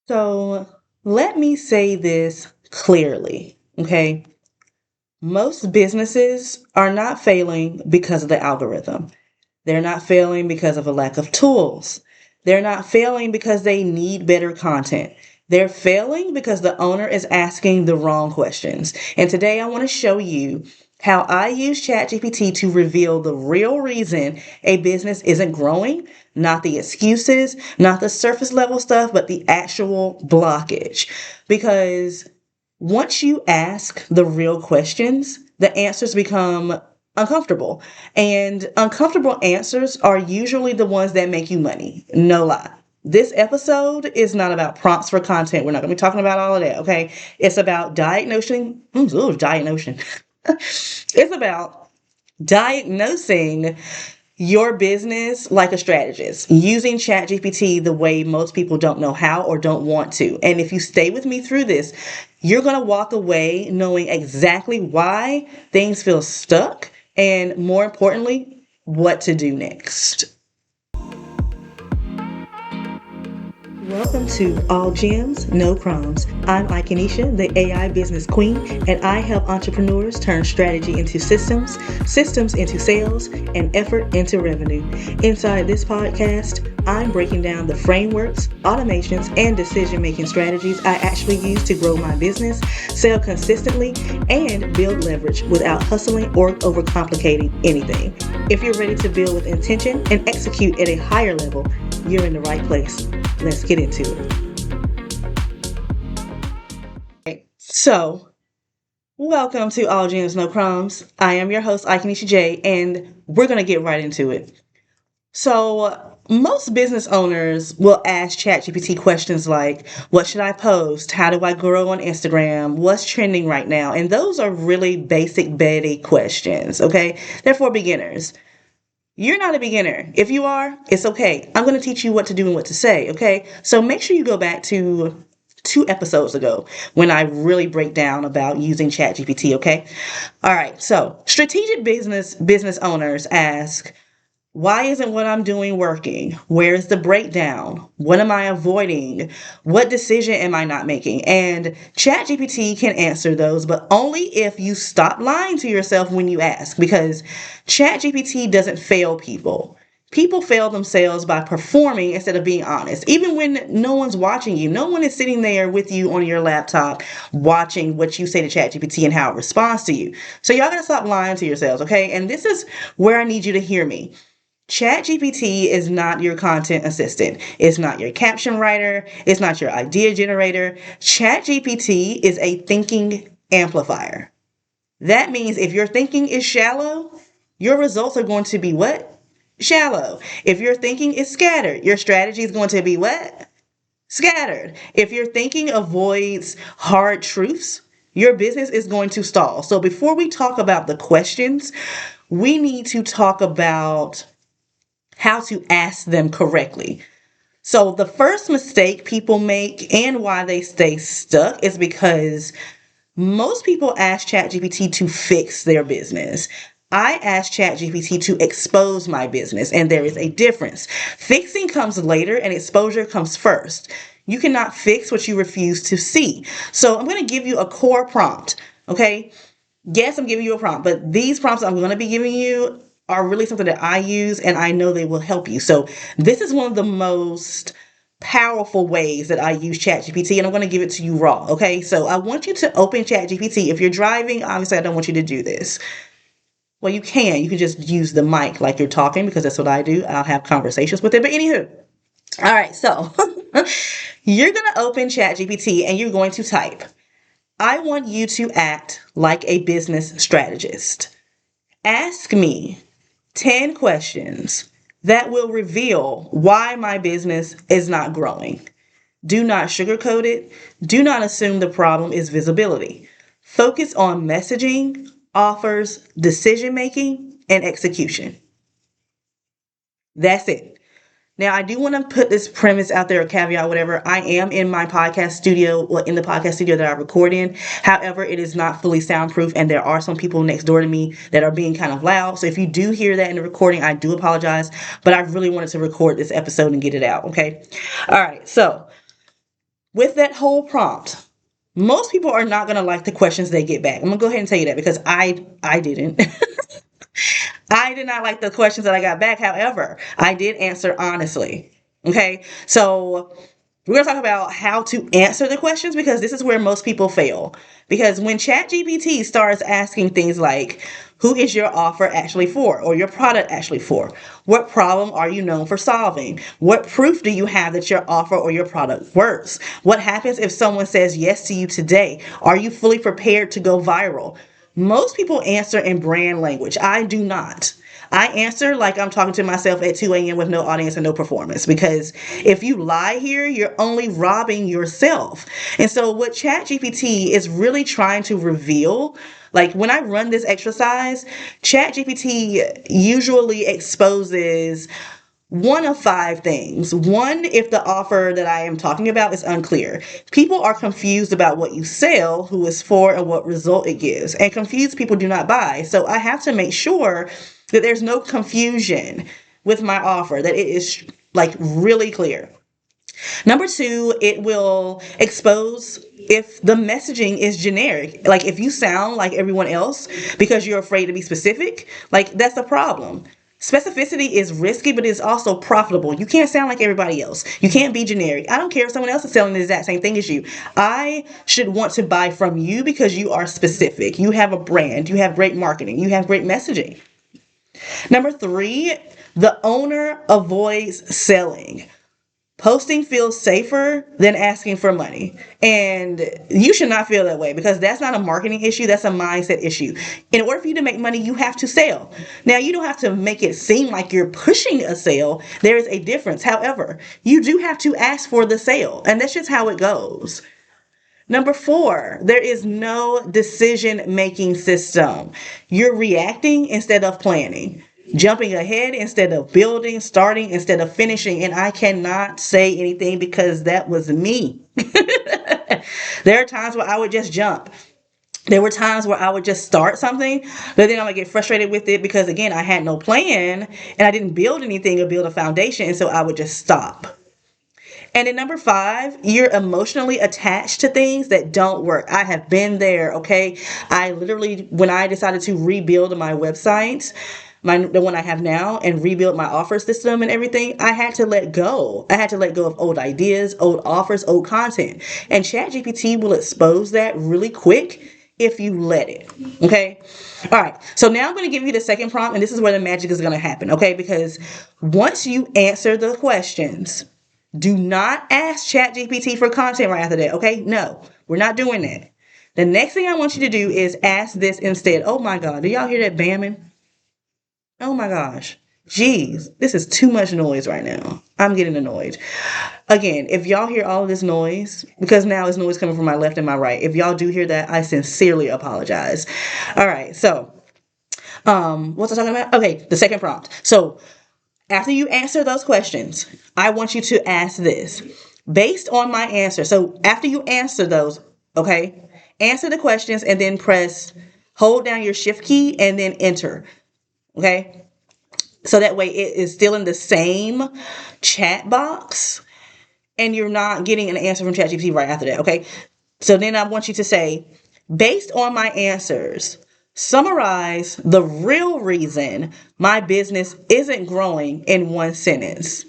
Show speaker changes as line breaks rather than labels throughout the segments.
So let me say this clearly, okay? Most businesses are not failing because of the algorithm. They're not failing because of a lack of tools. They're not failing because they need better content. They're failing because the owner is asking the wrong questions. And today I want to show you how I use ChatGPT to reveal the real reason a business isn't growing, not the excuses, not the surface level stuff, but the actual blockage. Because once you ask the real questions, the answers become uncomfortable. And uncomfortable answers are usually the ones that make you money. No lie. This episode is not about prompts for content. We're not going to be talking about all of that, okay? It's about diagnosing. It's about diagnosing your business like a strategist, using ChatGPT the way most people don't know how or don't want to. And if you stay with me through this, you're going to walk away knowing exactly why things feel stuck and, more importantly, what to do next. Welcome to All Gems, No Crumbs. I'm Ikenisha, the AI business queen, and I help entrepreneurs turn strategy into systems, systems into sales, and effort into revenue. Inside this podcast, I'm breaking down the frameworks, automations, and decision-making strategies I actually use to grow my business, sell consistently, and build leverage without hustling or overcomplicating anything. If you're ready to build with intention and execute at a higher level, you're in the right place. Let's get into it. So, welcome to All Gems, No Crumbs. I am your host, Ikenisha J, and we're going to get right into it. So, most business owners will ask ChatGPT questions like, what should I post? How do I grow on Instagram? What's trending right now? And those are really basic Betty questions, okay? They're for beginners. You're not a beginner. If you are, it's okay. I'm going to teach you what to do and what to say, okay? So make sure you go back to 2 episodes ago when I really break down about using ChatGPT, okay? All right. So strategic business owners ask, why isn't what I'm doing working? Where is the breakdown? What am I avoiding? What decision am I not making? And ChatGPT can answer those, but only if you stop lying to yourself when you ask, because ChatGPT doesn't fail people. People fail themselves by performing instead of being honest. Even when no one's watching you, no one is sitting there with you on your laptop watching what you say to ChatGPT and how it responds to you. So y'all gotta stop lying to yourselves, okay? And this is where I need you to hear me. ChatGPT is not your content assistant. It's not your caption writer. It's not your idea generator. ChatGPT is a thinking amplifier. That means if your thinking is shallow, your results are going to be what? Shallow. If your thinking is scattered, your strategy is going to be what? Scattered. If your thinking avoids hard truths, your business is going to stall. So before we talk about the questions, we need to talk about how to ask them correctly. So the first mistake people make and why they stay stuck is because most people ask ChatGPT to fix their business. I ask ChatGPT to expose my business, and there is a difference. Fixing comes later and exposure comes first. You cannot fix what you refuse to see. So I'm going to give you a core prompt, okay? Yes, I'm giving you a prompt, but these prompts I'm going to be giving you are really something that I use and I know they will help you. So this is one of the most powerful ways that I use ChatGPT, and I'm going to give it to you raw. Okay. So I want you to open ChatGPT. If you're driving, obviously I don't want you to do this. Well, you can. You can just use the mic like you're talking, because that's what I do. I'll have conversations with it. But anywho, all right. So you're going to open ChatGPT and you're going to type, I want you to act like a business strategist. Ask me 10 questions that will reveal why my business is not growing. Do not sugarcoat it. Do not assume the problem is visibility. Focus on messaging, offers, decision making, and execution. That's it. Now, I do want to put this premise out there, a caveat, whatever. I am in my podcast studio, or in the podcast studio that I record in. However, it is not fully soundproof, and there are some people next door to me that are being kind of loud. So if you do hear that in the recording, I do apologize. But I really wanted to record this episode and get it out, okay? All right, so with that whole prompt, most people are not going to like the questions they get back. I'm going to go ahead and tell you that because I didn't. I did not like the questions that I got back. However, I did answer honestly. Okay. So we're going to talk about how to answer the questions because this is where most people fail. Because when ChatGPT starts asking things like, who is your offer actually for, or your product actually for? What problem are you known for solving? What proof do you have that your offer or your product works? What happens if someone says yes to you today? Are you fully prepared to go viral? Most people answer in brand language. I do not. I answer like I'm talking to myself at 2 a.m. with no audience and no performance because if you lie here, you're only robbing yourself. And so, what ChatGPT is really trying to reveal, like when I run this exercise, ChatGPT usually exposes one of five things. One, if the offer that I am talking about is unclear. People are confused about what you sell, who it's for, and what result it gives. And confused people do not buy. So I have to make sure that there's no confusion with my offer, that it is like really clear. Number two, it will expose if the messaging is generic. Like if you sound like everyone else because you're afraid to be specific, like that's a problem. Specificity is risky, but it's also profitable. You can't sound like everybody else. You can't be generic. I don't care if someone else is selling the exact same thing as you. I should want to buy from you because you are specific. You have a brand. You have great marketing. You have great messaging. Number three, the owner avoids selling. Posting feels safer than asking for money. And you should not feel that way because that's not a marketing issue. That's a mindset issue. In order for you to make money, you have to sell. Now, you don't have to make it seem like you're pushing a sale. There is a difference. However, you do have to ask for the sale. And that's just how it goes. Number four, there is no decision-making system. You're reacting instead of planning, jumping ahead instead of building, starting instead of finishing. And I cannot say anything because that was me. There are times where I would just jump. There were times where I would just start something, but then I would get frustrated with it because, again, I had no plan and I didn't build anything or build a foundation. And so I would just stop. And then number five, you're emotionally attached to things that don't work. I have been there, okay? I literally, when I decided to rebuild my website, the one I have now, and rebuild my offer system and everything, I had to let go. I had to let go of old ideas, old offers, old content. And ChatGPT will expose that really quick if you let it, okay? All right, so now I'm going to give you the second prompt, and this is where the magic is going to happen, okay? Because once you answer the questions, do not ask ChatGPT for content right after that, okay? No, we're not doing that. The next thing I want you to do is ask this instead. Oh my God, do y'all hear that bamming? Oh my gosh. Jeez, this is too much noise right now. I'm getting annoyed. Again, if y'all hear all of this noise, because now it's noise coming from my left and my right. If y'all do hear that, I sincerely apologize. All right, so what's I talking about? Okay, the second prompt. So after you answer those questions, I want you to ask this. Based on my answer, so after you answer those, okay, answer the questions and then hold down your shift key and then enter, okay? So that way it is still in the same chat box and you're not getting an answer from ChatGPT right after that, okay? So then I want you to say, based on my answers, summarize the real reason my business isn't growing in one sentence.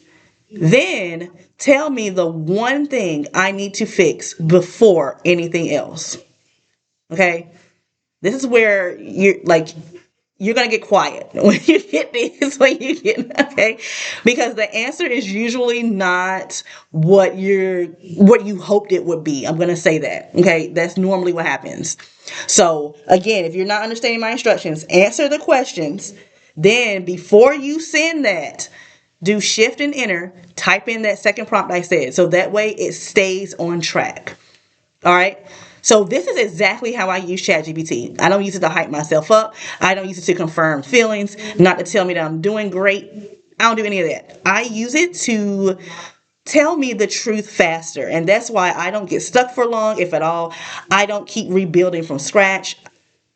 Then tell me the one thing I need to fix before anything else. Okay? This is where you're going to get quiet when you get this, okay? Because the answer is usually not what you hoped it would be. I'm going to say that, okay? That's normally what happens. So again, if you're not understanding my instructions, answer the questions. Then before you send that, do shift and enter, type in that second prompt I said. So that way it stays on track. All right. So this is exactly how I use ChatGPT. I don't use it to hype myself up. I don't use it to confirm feelings, not to tell me that I'm doing great. I don't do any of that. I use it to tell me the truth faster. And that's why I don't get stuck for long, if at all. I don't keep rebuilding from scratch.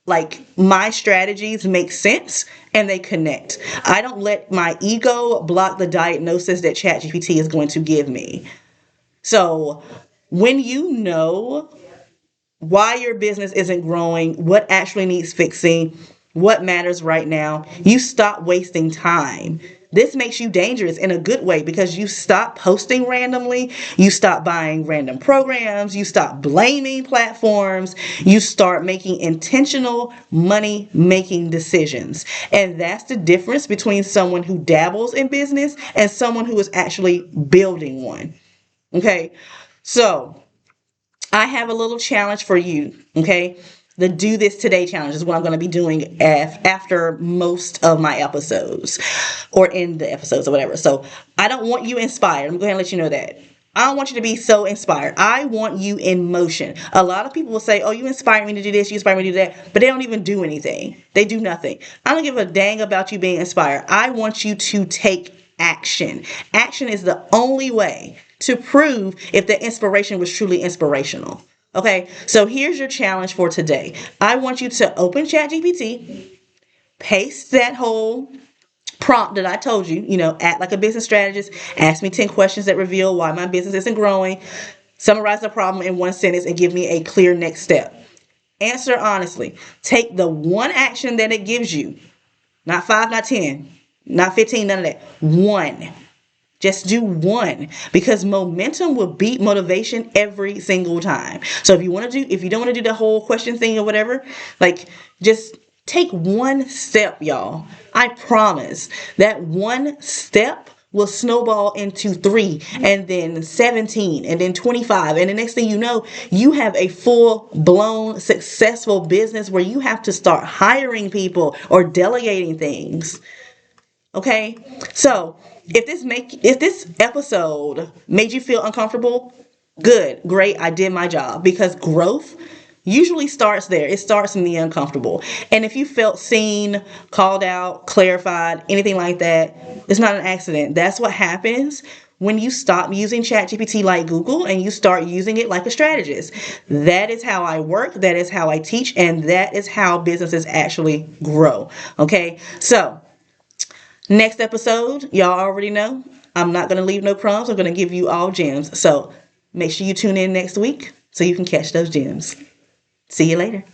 Like, my strategies make sense and they connect. I don't let my ego block the diagnosis that ChatGPT is going to give me. So When you know why your business isn't growing, what actually needs fixing, what matters right now, you stop wasting time. This makes you dangerous in a good way because you stop posting randomly, you stop buying random programs, you stop blaming platforms, you start making intentional money making decisions. And that's the difference between someone who dabbles in business and someone who is actually building one. Okay, so I have a little challenge for you, okay? The Do This Today challenge is what I'm going to be doing after most of my episodes or in the episodes or whatever. So I don't want you inspired. I'm going to let you know that. I don't want you to be so inspired. I want you in motion. A lot of people will say, oh, you inspired me to do this, you inspired me to do that, but they don't even do anything. They do nothing. I don't give a dang about you being inspired. I want you to take action. Action is the only way to prove if the inspiration was truly inspirational. Okay, so here's your challenge for today. I want you to open ChatGPT, paste that whole prompt that I told you, act like a business strategist, ask me 10 questions that reveal why my business isn't growing, summarize the problem in one sentence, and give me a clear next step. Answer honestly. Take the one action that it gives you, not 5, not 10, not 15, none of that. One. Just do one, because momentum will beat motivation every single time. So if you don't want to do the whole question thing or whatever, like, just take one step, y'all. I promise that one step will snowball into 3 and then 17 and then 25. And the next thing you know, you have a full blown successful business where you have to start hiring people or delegating things. Okay, so if this episode made you feel uncomfortable, good, great, I did my job, because growth usually starts there. It starts in the uncomfortable. And if you felt seen, called out, clarified, anything like that, it's not an accident. That's what happens when you stop using ChatGPT like Google and you start using it like a strategist. That is how I work, that is how I teach, and that is how businesses actually grow. Okay, so next episode, y'all already know, I'm not going to leave no crumbs. I'm going to give you all gems. So make sure you tune in next week so you can catch those gems. See you later.